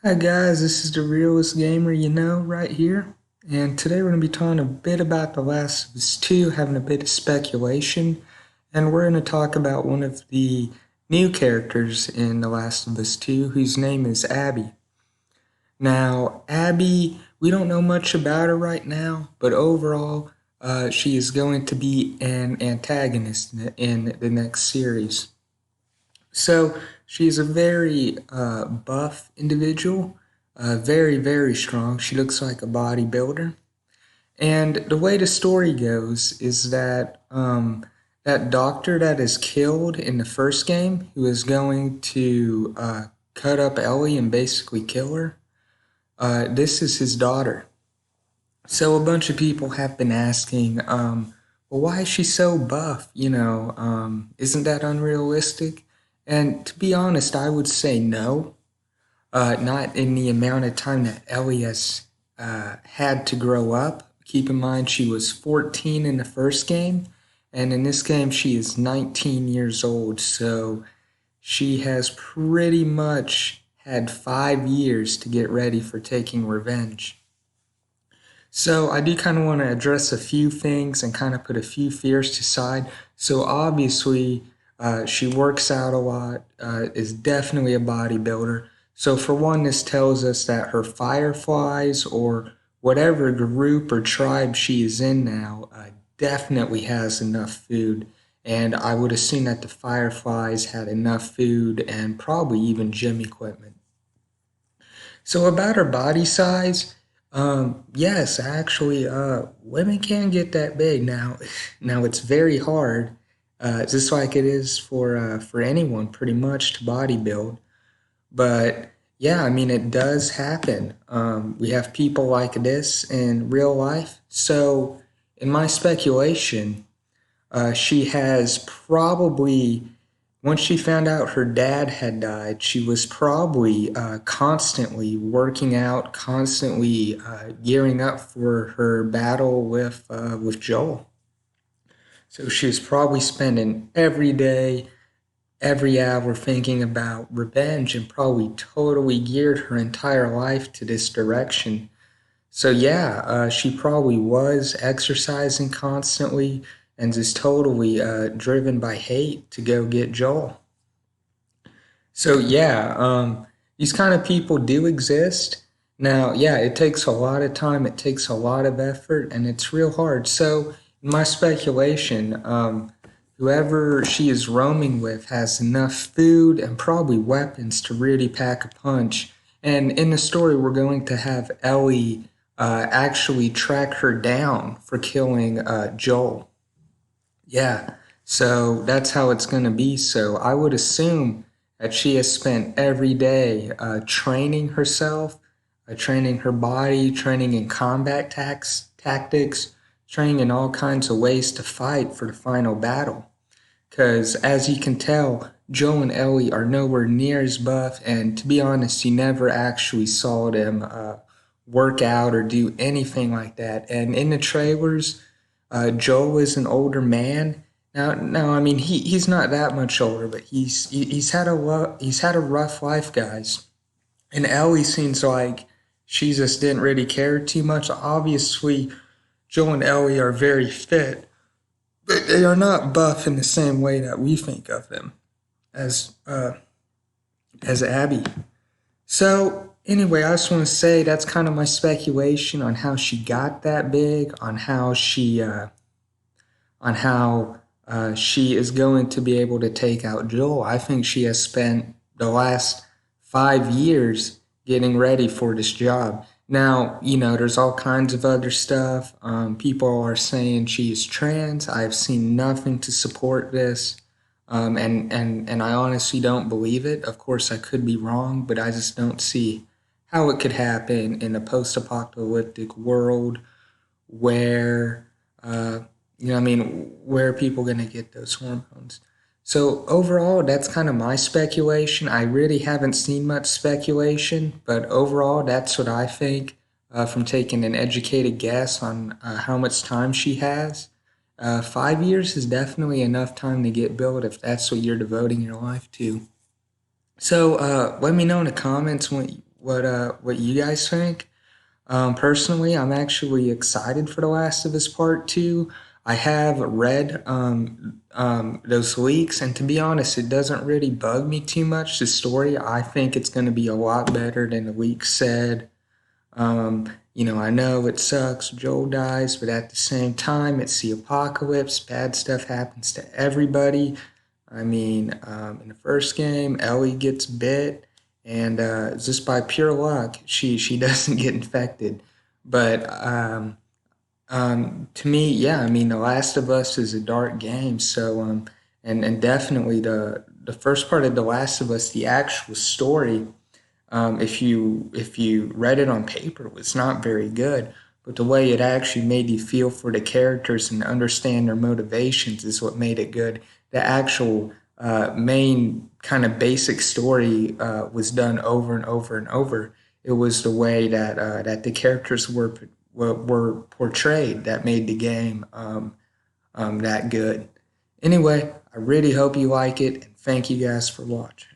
Hi guys, this is the realest gamer you know right here. And today we're going to be talking a bit about The Last of Us 2, having a bit of speculation. And we're going to talk about one of the new characters in The Last of Us 2, whose name is Abby. Now, Abby, we don't know much about her right now, but overall, she is going to be an antagonist in the next series. So she's a very buff individual, very, very strong. She looks like a bodybuilder. And the way the story goes is that that doctor that is killed in the first game, who is going to cut up Ellie and basically kill her, this is his daughter. So a bunch of people have been asking, well, why is she so buff? Isn't that unrealistic? And to be honest, I would say no. Not in the amount of time that Ellie has had to grow up. Keep in mind, she was 14 in the first game, and in this game, she is 19 years old. So she has pretty much had 5 years to get ready for taking revenge. So I do kind of want to address a few things and kind of put a few fears to side. So obviously, she works out a lot, is definitely a bodybuilder. So for one, this tells us that her fireflies or whatever group or tribe she is in now definitely has enough food. And I would assume that the fireflies had enough food and probably even gym equipment. So about her body size, yes, actually, women can get that big now. Now it's very hard, just like it is for anyone, pretty much to bodybuild. But yeah, I mean, it does happen. We have people like this in real life. So, in my speculation, she has probably, once she found out her dad had died, she was probably constantly working out, constantly gearing up for her battle with Joel. So she was probably spending every day, every hour thinking about revenge and probably totally geared her entire life to this direction. So yeah, she probably was exercising constantly and just totally driven by hate to go get Joel. So yeah, these kind of people do exist. Now, yeah, it takes a lot of time, it takes a lot of effort, and it's real hard. So, in my speculation, whoever she is roaming with has enough food and probably weapons to really pack a punch. And in the story, we're going to have Ellie actually track her down for killing Joel. Yeah, so that's how it's going to be. So I would assume that she has spent every day training herself, training her body, training in tactics, training in all kinds of ways to fight for the final battle. Because as you can tell, Joe and Ellie are nowhere near as buff, and to be honest, you never actually saw them work out or do anything like that. And in the trailers, Joel is an older man. Now, I mean, he's not that much older, but he's had a rough life, guys. And Ellie seems like she just didn't really care too much. Obviously, Joel and Ellie are very fit, but they are not buff in the same way that we think of them as as Abby. So anyway, I just want to say that's kind of my speculation on how she got that big, on how she is going to be able to take out Joel. I think she has spent the last 5 years getting ready for this job. Now, there's all kinds of other stuff. People are saying she is trans. I've seen nothing to support this. And I honestly don't believe it. Of course, I could be wrong, but I just don't see how it could happen in a post apocalyptic world where I mean, where are people going to get those hormones? So overall, that's kind of my speculation. I really haven't seen much speculation, but overall, that's what I think from taking an educated guess on how much time she has. 5 years is definitely enough time to get built if that's what you're devoting your life to. So let me know in the comments what you guys think. Personally, I'm actually excited for The Last of Us Part 2. I have read those leaks, and to be honest, it doesn't really bug me too much. The story, I think it's going to be a lot better than the leaks said. I know it sucks, Joel dies, but at the same time, it's the apocalypse. Bad stuff happens to everybody. I mean, in the first game, Ellie gets bit, and just by pure luck, she doesn't get infected. But to me, yeah, I mean, The Last of Us is a dark game, so and definitely the first part of The Last of Us, the actual story, if you read it on paper, it was not very good. But the way it actually made you feel for the characters and understand their motivations is what made it good. The actual main kind of basic story was done over and over and over. It was the way that the characters were portrayed that made the game that good. Anyway, I really hope you like it, and thank you guys for watching.